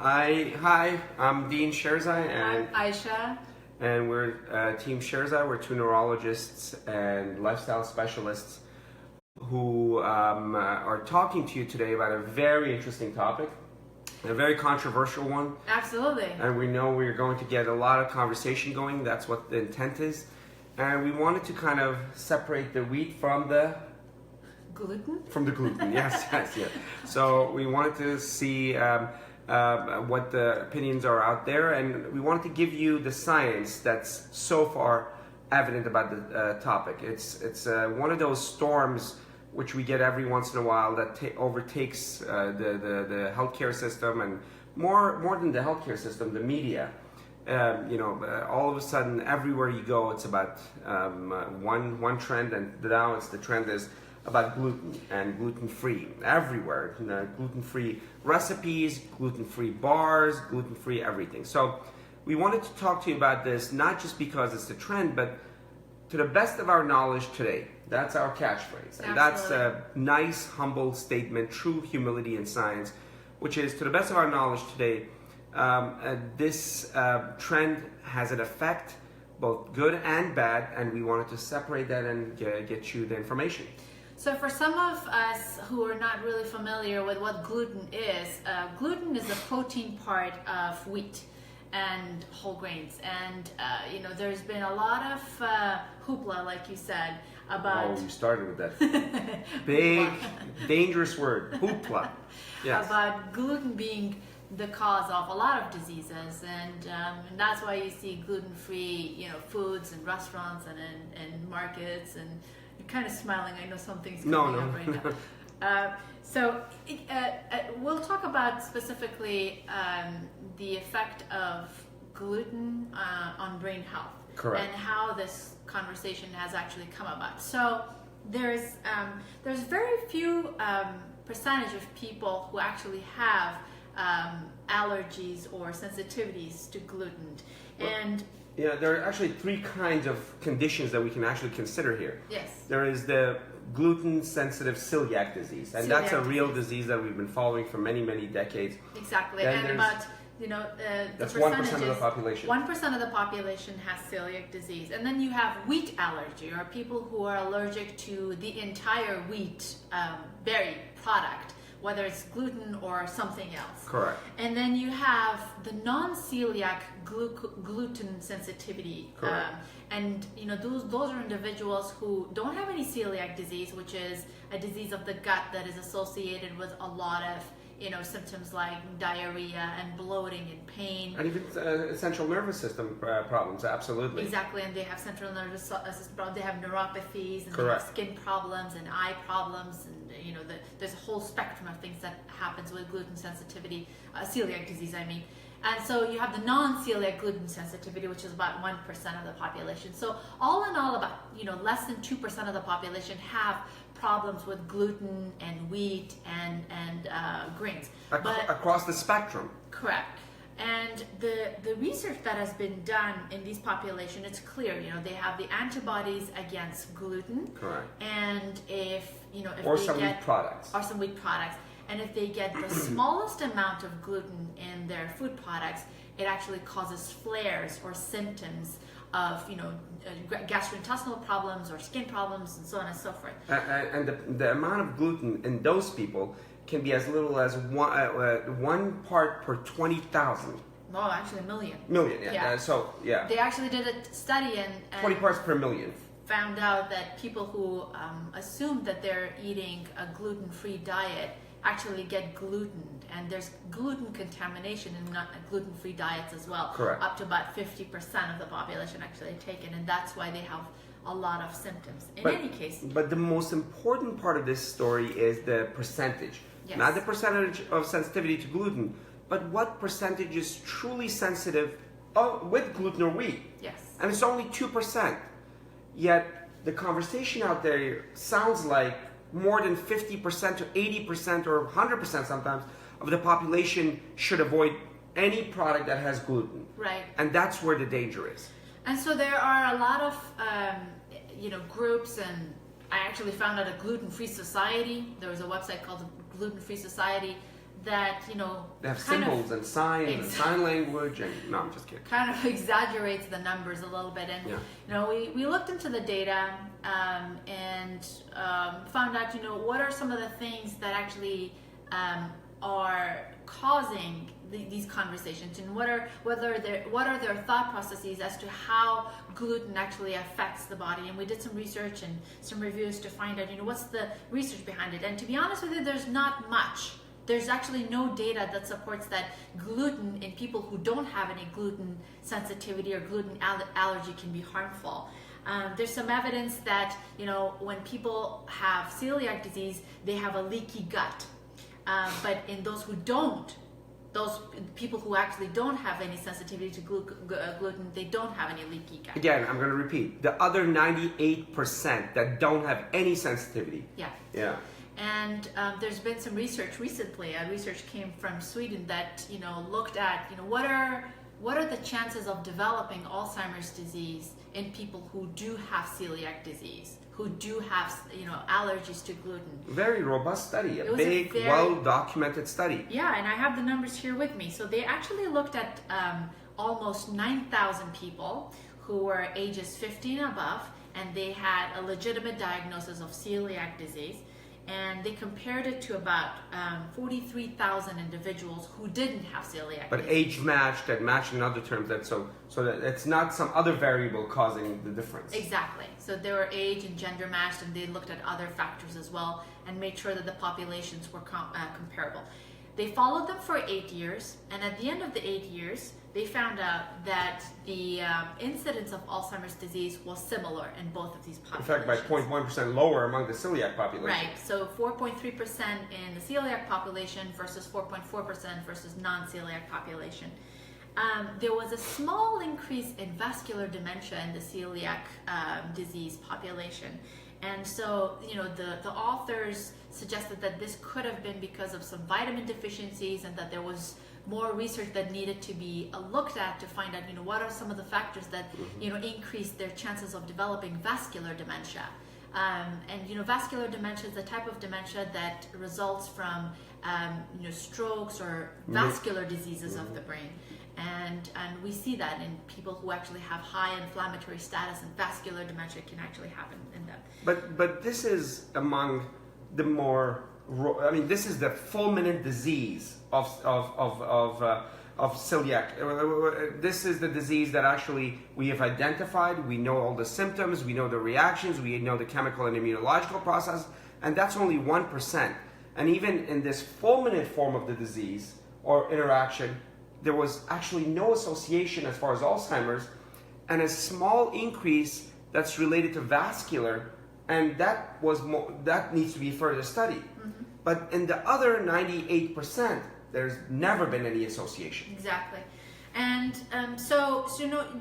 Hi, I'm Dean Sherzai, I'm Aisha. and we're Team Sherzai. We're two neurologists and lifestyle specialists who are talking to you today about a very interesting topic, a very controversial one. Absolutely. And we know we're going to get a lot of conversation going. That's what the intent is. And we wanted to kind of separate the wheat from the Gluten? From the gluten, yes. So we wanted to see what the opinions are out there, and we wanted to give you the science that's so far evident about the topic. It's one of those storms which we get every once in a while that overtakes the healthcare system, and more than the healthcare system, the media. All of a sudden, everywhere you go, it's about one trend, and now the trend is about gluten and gluten-free everywhere. Gluten-free recipes, gluten-free bars, gluten-free everything. So we wanted to talk to you about this, not just because it's the trend, but to the best of our knowledge today. That's our catchphrase. And that's a nice, humble statement, true humility in science, which is, to the best of our knowledge today, this trend has an effect, both good and bad, and we wanted to separate that and get you the information. So for some of us who are not really familiar with what gluten is a protein part of wheat and whole grains. And, there's been a lot of hoopla, like you said, about... Oh, you started with that big, dangerous word, hoopla. Yes. About gluten being the cause of a lot of diseases, and that's why you see gluten-free, foods in restaurants and in markets. And you're kind of smiling. I know something's coming up right now. So we'll talk about specifically the effect of gluten on brain health. Correct. And how this conversation has actually come about. So there's very few percentage of people who actually have allergies or sensitivities to gluten. And there are actually three kinds of conditions that we can actually consider here. Yes. There is the gluten-sensitive celiac disease, and that's a real disease that we've been following for many, many decades. Exactly, Then and about that's 1% of the population. 1% of the population has celiac disease, and then you have wheat allergy, or people who are allergic to the entire wheat berry product, whether it's gluten or something else. Correct. And then you have the non-celiac gluten sensitivity. Correct. Those are individuals who don't have any celiac disease, which is a disease of the gut that is associated with a lot of symptoms like diarrhea and bloating and pain. And even central nervous system problems, absolutely. Exactly, and they have central nervous system problems, they have neuropathies, and Correct. they have skin problems and eye problems, and there's a whole spectrum of things that happens with gluten sensitivity, celiac disease, I mean. And so you have the non-celiac gluten sensitivity, which is about 1% of the population. So all in all, about less than 2% of the population have problems with gluten and wheat and grains. Across the spectrum. Correct. And the research that has been done in these populations, it's clear, they have the antibodies against gluten. Correct. And if wheat products. Or some wheat products. And if they get the smallest amount of gluten in their food products, it actually causes flares or symptoms of gastrointestinal problems or skin problems and so on and so forth. And the amount of gluten in those people can be as little as one part per 20,000. Oh, actually a million. Million, yeah. They actually did a study and 20 parts per million. Found out that people who assume that they're eating a gluten-free diet actually get gluten, and there's gluten contamination in gluten-free diets as well. Correct. Up to about 50% of the population actually take it, and that's why they have a lot of symptoms. In any case. But the most important part of this story is the percentage. Yes. Not the percentage of sensitivity to gluten, but what percentage is truly sensitive with gluten or wheat. Yes. And it's only 2%. Yet the conversation out there sounds like more than 50% to 80% or 100% sometimes of the population should avoid any product that has gluten. Right. And that's where the danger is. And so there are a lot of groups, and I actually found out a Gluten-Free Society. There was a website called the Gluten-Free Society that, They have kind of symbols and signs and sign language and no, I'm just kidding. kind of exaggerates the numbers a little bit. And we looked into the data and found out what are some of the things that actually are causing these conversations, and what are their thought processes as to how gluten actually affects the body. And we did some research and some reviews to find out what's the research behind it. And to be honest with you, there's not much. There's actually no data that supports that gluten in people who don't have any gluten sensitivity or gluten allergy can be harmful. There's some evidence that when people have celiac disease, they have a leaky gut. But in those who don't, those people who actually don't have any sensitivity to gluten, they don't have any leaky gut. Again, I'm going to repeat, the other 98% that don't have any sensitivity. Yeah. And there's been some research recently. Research came from Sweden that looked at what are the chances of developing Alzheimer's disease in people who do have celiac disease, who do have allergies to gluten. Very robust study, a big, well-documented study. Yeah, and I have the numbers here with me. So they actually looked at almost 9,000 people who were ages 50 and above, and they had a legitimate diagnosis of celiac disease. And they compared it to about 43,000 individuals who didn't have celiac but disease. Age matched, and matched in other terms, that so that it's not some other variable causing the difference. Exactly. So they were age and gender matched, and they looked at other factors as well and made sure that the populations were comparable. They followed them for 8 years, and at the end of the 8 years, they found out that the incidence of Alzheimer's disease was similar in both of these populations. In fact, by 0.1% lower among the celiac population. Right, so 4.3% in the celiac population versus 4.4% versus non-celiac population. There was a small increase in vascular dementia in the celiac disease population. And so, the authors suggested that this could have been because of some vitamin deficiencies, and that there was more research that needed to be looked at to find out, what are some of the factors that, increase their chances of developing vascular dementia. And, vascular dementia is a type of dementia that results from, strokes or vascular diseases of the brain. And we see that in people who actually have high inflammatory status, and vascular dementia can actually happen in them. But this is among the more, this is the fulminant disease of celiac. This is the disease that actually we have identified. We know all the symptoms, we know the reactions, we know the chemical and immunological process, and that's only 1%. And even in this fulminant form of the disease or interaction, there was actually no association as far as Alzheimer's, and a small increase that's related to vascular, and that needs to be further studied. Mm-hmm. But in the other 98%, there's never been any association. Exactly. And so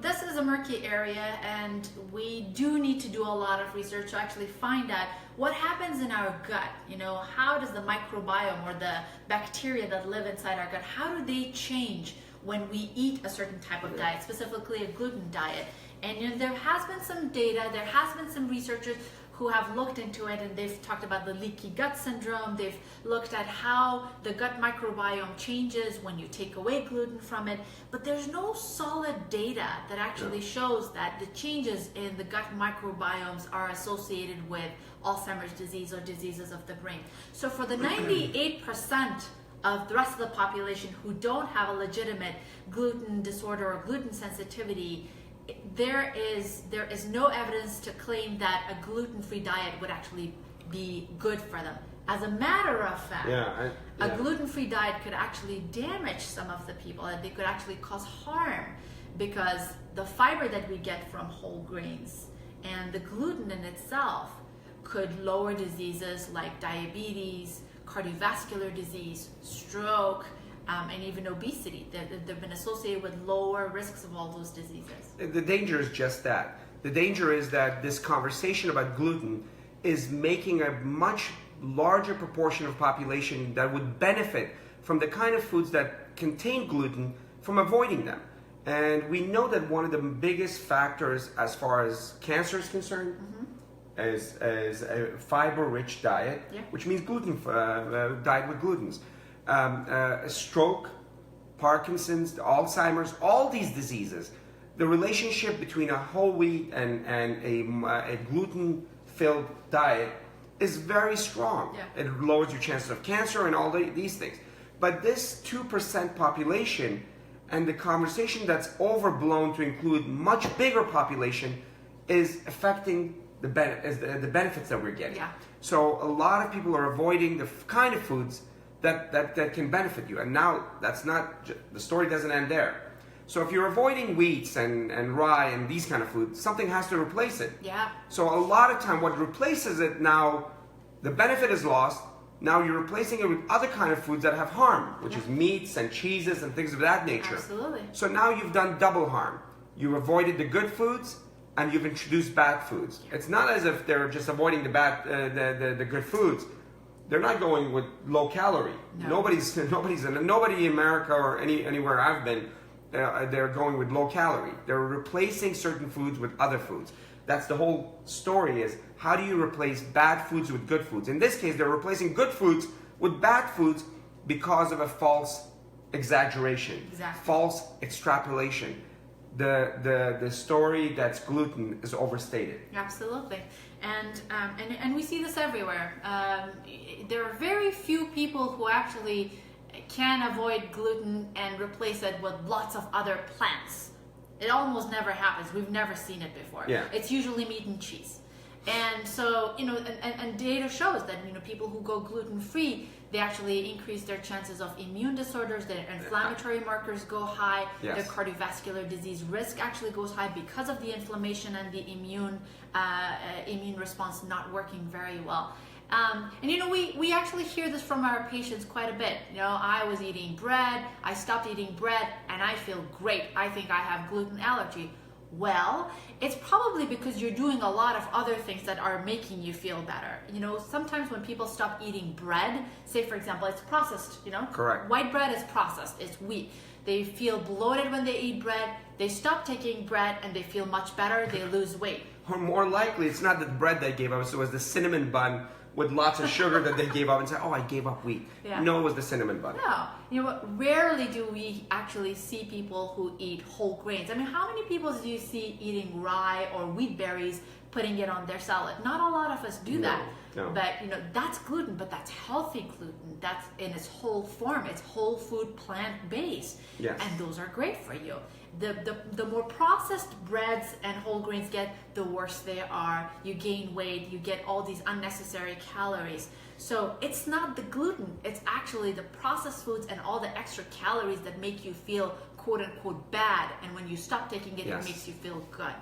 this is a murky area, and we do need to do a lot of research to actually find out what happens in our gut. How does the microbiome or the bacteria that live inside our gut, how do they change when we eat a certain type of diet, specifically a gluten diet? And there has been some data, there has been some researchers who have looked into it, and they've talked about the leaky gut syndrome. They've looked at how the gut microbiome changes when you take away gluten from it, but there's no solid data that actually shows that the changes in the gut microbiomes are associated with Alzheimer's disease or diseases of the brain. So for the 98% of the rest of the population who don't have a legitimate gluten disorder or gluten sensitivity, there is no evidence to claim that a gluten-free diet would actually be good for them. As a matter of fact, a gluten-free diet could actually damage some of the people, and they could actually cause harm, because the fiber that we get from whole grains and the gluten in itself could lower diseases like diabetes, cardiovascular disease, stroke, and even obesity. They've been associated with lower risks of all those diseases. The danger is just that. The danger is that this conversation about gluten is making a much larger proportion of population that would benefit from the kind of foods that contain gluten from avoiding them. And we know that one of the biggest factors as far as cancer is concerned is a fiber-rich diet, which means diet with glutens. stroke, Parkinson's, Alzheimer's, all these diseases. The relationship between a whole wheat and a gluten-filled diet is very strong. Yeah. It lowers your chances of cancer and all these things. But this 2% population and the conversation that's overblown to include much bigger population is affecting the benefits that we're getting. Yeah. So a lot of people are avoiding the kind of foods that can benefit you. And now that's not, the story doesn't end there. So if you're avoiding wheats and rye and these kind of foods, something has to replace it. Yeah. So a lot of time what replaces it now, the benefit is lost. Now you're replacing it with other kind of foods that have harm, which is meats and cheeses and things of that nature. Absolutely. So now you've done double harm. You avoided the good foods and you've introduced bad foods. Yeah. It's not as if they're just avoiding the bad, the good foods. They're not going with low calorie. No. Nobody in America or anywhere I've been, they're going with low calorie. They're replacing certain foods with other foods. That's the whole story, is how do you replace bad foods with good foods? In this case, they're replacing good foods with bad foods because of a false exaggeration, Exactly. false extrapolation. The story that's gluten is overstated. Absolutely, and we see this everywhere. There are very few people who actually can avoid gluten and replace it with lots of other plants. It almost never happens. We've never seen it before. Yeah. It's usually meat and cheese. And so, and data shows that, people who go gluten-free, they actually increase their chances of immune disorders, their inflammatory markers go high, Yes. their cardiovascular disease risk actually goes high because of the inflammation and the immune response not working very well. And we actually hear this from our patients quite a bit. I was eating bread, I stopped eating bread, and I feel great. I think I have gluten allergy. Well, it's probably because you're doing a lot of other things that are making you feel better. Sometimes when people stop eating bread, say for example, it's processed, Correct. White bread is processed, it's wheat. They feel bloated when they eat bread, they stop taking bread and they feel much better, they lose weight. Or more likely, it's not the bread they gave up, so it was the cinnamon bun with lots of sugar that they gave up and said, oh, I gave up wheat. Yeah. No, it was the cinnamon bun. No, rarely do we actually see people who eat whole grains. I mean, how many people do you see eating rye or wheat berries, putting it on their salad? Not a lot of us do that. No. But that's gluten, but that's healthy gluten. That's in its whole form. It's whole food, plant-based. Yes. And those are great for you. The more processed breads and whole grains get, the worse they are. You gain weight, you get all these unnecessary calories. So it's not the gluten, it's actually the processed foods and all the extra calories that make you feel quote unquote bad. And when you stop taking it, Yes. it makes you feel good.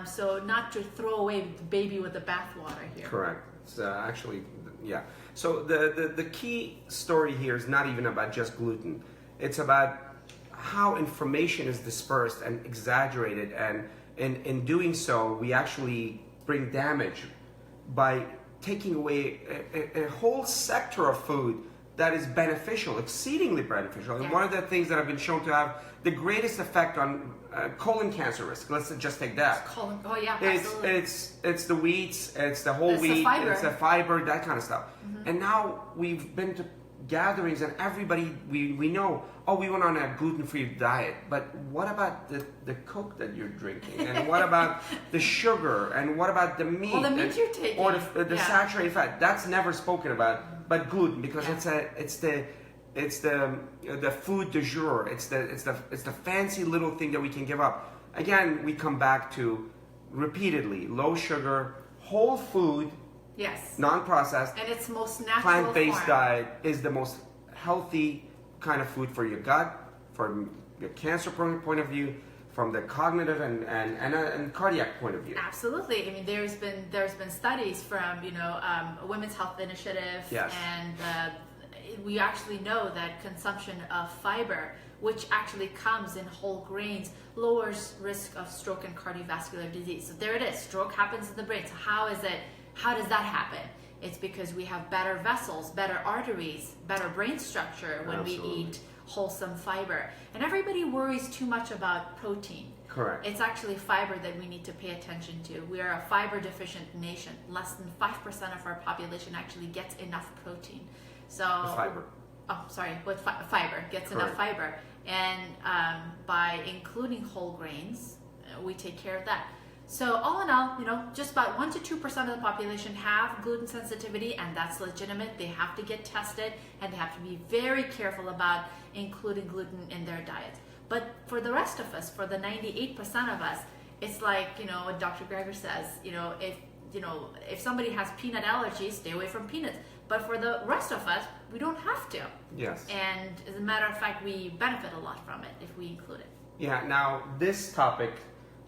So not to throw away the baby with the bathwater here. Correct. It's actually, yeah. So the key story here is not even about just gluten. It's about how information is dispersed and exaggerated, and in doing so, we actually bring damage by taking away a whole sector of food that is beneficial, exceedingly beneficial. And Yeah. one of the things that have been shown to have the greatest effect on colon cancer risk, let's just take that. Oh yeah, absolutely. It's the wheats, it's the whole It's the wheat, fiber. it's the fiber, that kind of stuff. And now we've been to gatherings and everybody we know, oh, we went on a gluten-free diet, but what about the Coke that you're drinking, and what about the sugar, and what about the meat, Well, the meat you're taking, or the yeah. saturated fat? That's never spoken about, but gluten, because Yeah. it's the food du jour. It's the fancy little thing that we can give up. Again, we come back to repeatedly low sugar, whole food, Yes. non-processed, And its most natural plant-based form. diet is the most healthy kind of food for your gut, from your cancer point of view, from the cognitive and cardiac point of view. Absolutely. I mean, there's been studies from Women's Health Initiative, Yes. and we actually know that consumption of fiber, which actually comes in whole grains, lowers risk of stroke and cardiovascular disease. So there it is. Stroke happens in the brain. So how does that happen? It's because we have better vessels, better arteries, better brain structure when Absolutely. we eat wholesome fiber. And everybody worries too much about protein. Correct. It's actually fiber that we need to pay attention to. We are a fiber deficient nation. Less than 5% of our population actually gets enough protein. So The fiber. fiber, gets enough Correct. fiber. And by including whole grains, we take care of that. So all in all, just about 1 to 2% of the population have gluten sensitivity, and that's legitimate. They have to get tested, and they have to be very careful about including gluten in their diet. But for the rest of us, for the 98% of us, it's like, what Dr. Greger says, if somebody has peanut allergies, stay away from peanuts. But for the rest of us, we don't have to. Yes. And as a matter of fact, we benefit a lot from it if we include it. Yeah. Now, this topic,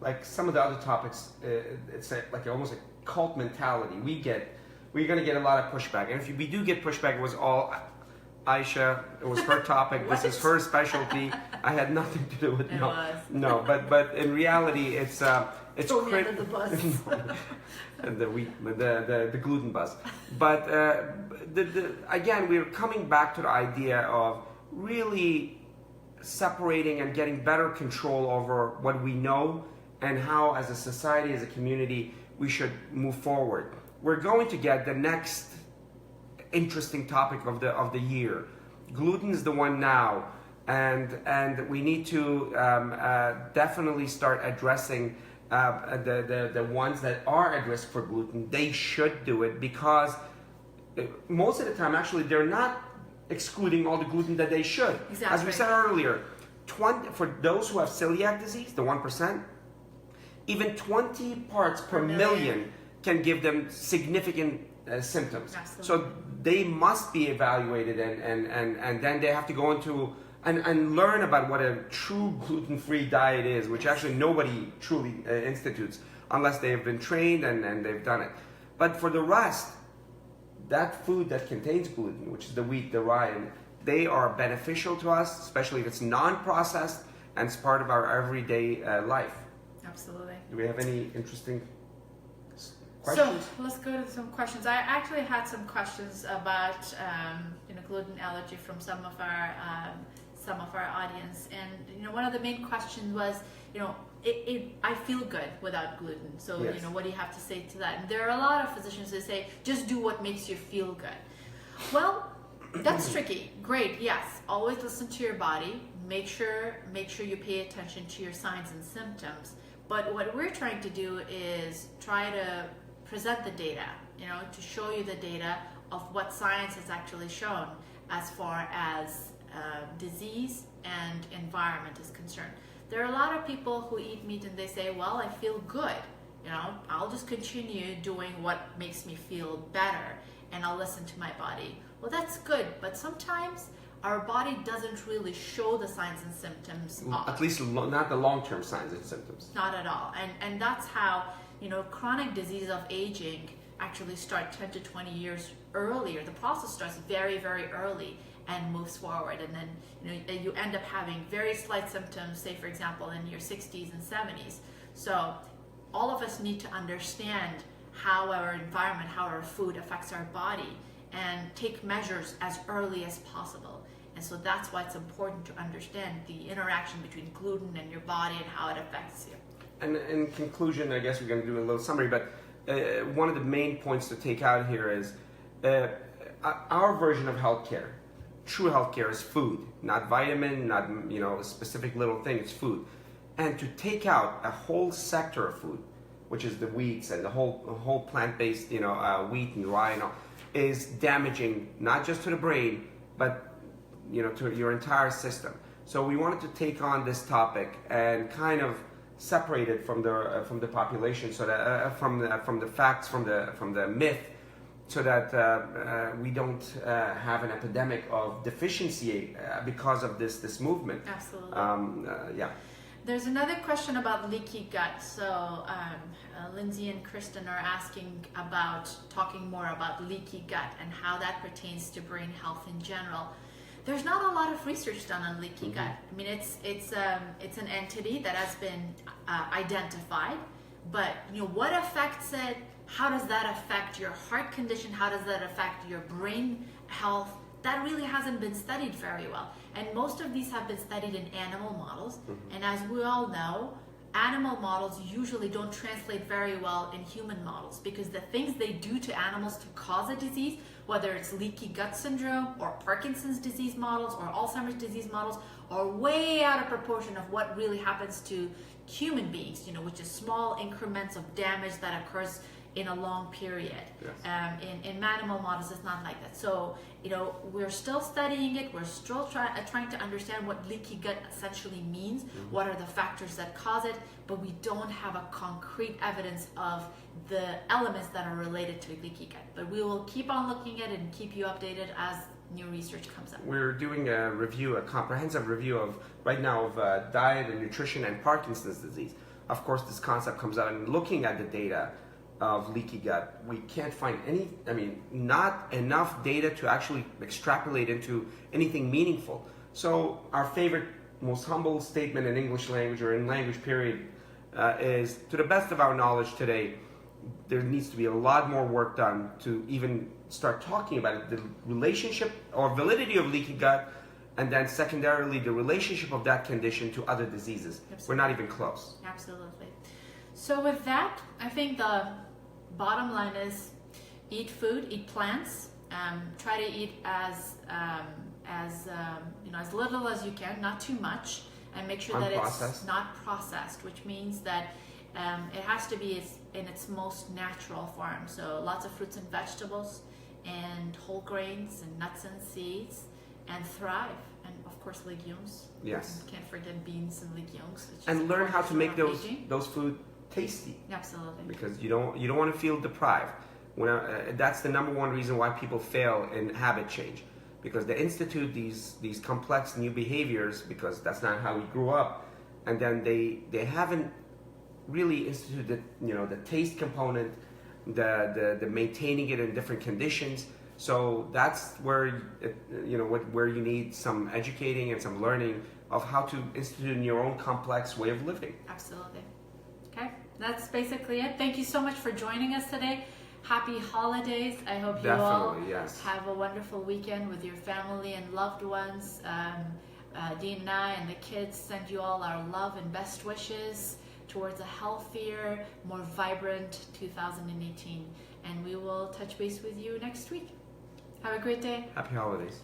like some of the other topics, it's like almost a cult mentality. We're going to get a lot of pushback. And if we do get pushback, it was all Aisha. It was her topic. This is her specialty. I had nothing to do with it. No. But in reality, it's Throw me under the bus. the gluten buzz. But again, we're coming back to the idea of really separating and getting better control over what we know and how, as a society, as a community, we should move forward. We're going to get the next interesting topic of the year. Gluten is the one now, and we need to definitely start addressing the ones that are at risk for gluten. They should do it because most of the time, actually, they're not excluding all the gluten that they should. Exactly. As we said earlier, for those who have celiac disease, the 1%, even 20 parts per million can give them significant symptoms. Absolutely. So they must be evaluated, and then they have to go into and learn about what a true gluten-free diet is, which actually nobody truly institutes unless they have been trained and they've done it. But for the rest, that food that contains gluten, which is the wheat, the rye, they are beneficial to us, especially if it's non-processed and it's part of our everyday life. Absolutely. Do we have any interesting questions? So let's go to some questions. I actually had some questions about gluten allergy from some of our audience, and one of the main questions was, I feel good without gluten. So Yes. what do you have to say to that? And there are a lot of physicians who say just do what makes you feel good. Well, that's tricky. Great, yes. Always listen to your body. Make sure you pay attention to your signs and symptoms. But what we're trying to do is try to present the data, to show you the data of what science has actually shown as far as disease and environment is concerned. There are a lot of people who eat meat and they say, well, I feel good. I'll just continue doing what makes me feel better and I'll listen to my body. Well, that's good, but sometimes our body doesn't really show the signs and symptoms. At least not the long-term signs and symptoms. Not at all. And that's how, chronic disease of aging actually start 10 to 20 years earlier. The process starts very, very early and moves forward. And then, you end up having very slight symptoms, say, for example, in your 60s and 70s. So all of us need to understand how our environment, how our food affects our body and take measures as early as possible. And so that's why it's important to understand the interaction between gluten and your body and how it affects you. And in conclusion, I guess we're going to do a little summary, but one of the main points to take out here is our version of healthcare. True healthcare is food, not vitamin, not a specific little thing. It's food, and to take out a whole sector of food, which is the wheats and the whole plant-based, wheat and rye and all, is damaging not just to the brain, but to your entire system. So we wanted to take on this topic and kind of separate it from the population, so that from the facts, from the myth, so that we don't have an epidemic of deficiency because of this movement. Absolutely. Yeah. There's another question about leaky gut. So Lindsay and Kristen are asking talking more about leaky gut and how that pertains to brain health in general. There's not a lot of research done on leaky gut. I mean, it's an entity that has been identified, but what affects it? How does that affect your heart condition? How does that affect your brain health? That really hasn't been studied very well. And most of these have been studied in animal models. And as we all know, animal models usually don't translate very well in human models, because the things they do to animals to cause a disease, whether it's leaky gut syndrome or Parkinson's disease models or Alzheimer's disease models, are way out of proportion of what really happens to human beings, which is small increments of damage that occurs in a long period. Yes. In animal models, it's not like that. So, we're still studying it. We're still trying to understand what leaky gut essentially means, what are the factors that cause it, but we don't have a concrete evidence of the elements that are related to leaky gut. But we will keep on looking at it and keep you updated as new research comes up. We're doing a comprehensive review of diet and nutrition and Parkinson's disease. Of course, this concept comes out, and looking at the data of leaky gut, we can't find not enough data to actually extrapolate into anything meaningful. So our favorite, most humble statement in English language, or in language period, is, to the best of our knowledge today, there needs to be a lot more work done to even start talking about it, the relationship or validity of leaky gut, and then secondarily the relationship of that condition to other diseases. Absolutely. We're not even close. Absolutely. So with that, I think the bottom line is eat food, eat plants, try to eat as little as you can, not too much, and make sure that it's not processed, which means that it has to be in its most natural form. So lots of fruits and vegetables, and whole grains and nuts and seeds, and thrive, and of course legumes. Yes. Can't forget beans and legumes. And learn how to make those food tasty. Absolutely. Because you don't want to feel deprived. That's the number one reason why people fail in habit change, because they institute these complex new behaviors because that's not how we grew up, and then they haven't really instituted the taste component, the maintaining it in different conditions. So that's where where you need some educating and some learning of how to institute in your own complex way of living. Absolutely. Okay, that's basically it. Thank you so much for joining us today. Happy holidays. I hope you all have a wonderful weekend with your family and loved ones. Dean and I and the kids send you all our love and best wishes towards a healthier, more vibrant 2018. And we will touch base with you next week. Have a great day. Happy holidays.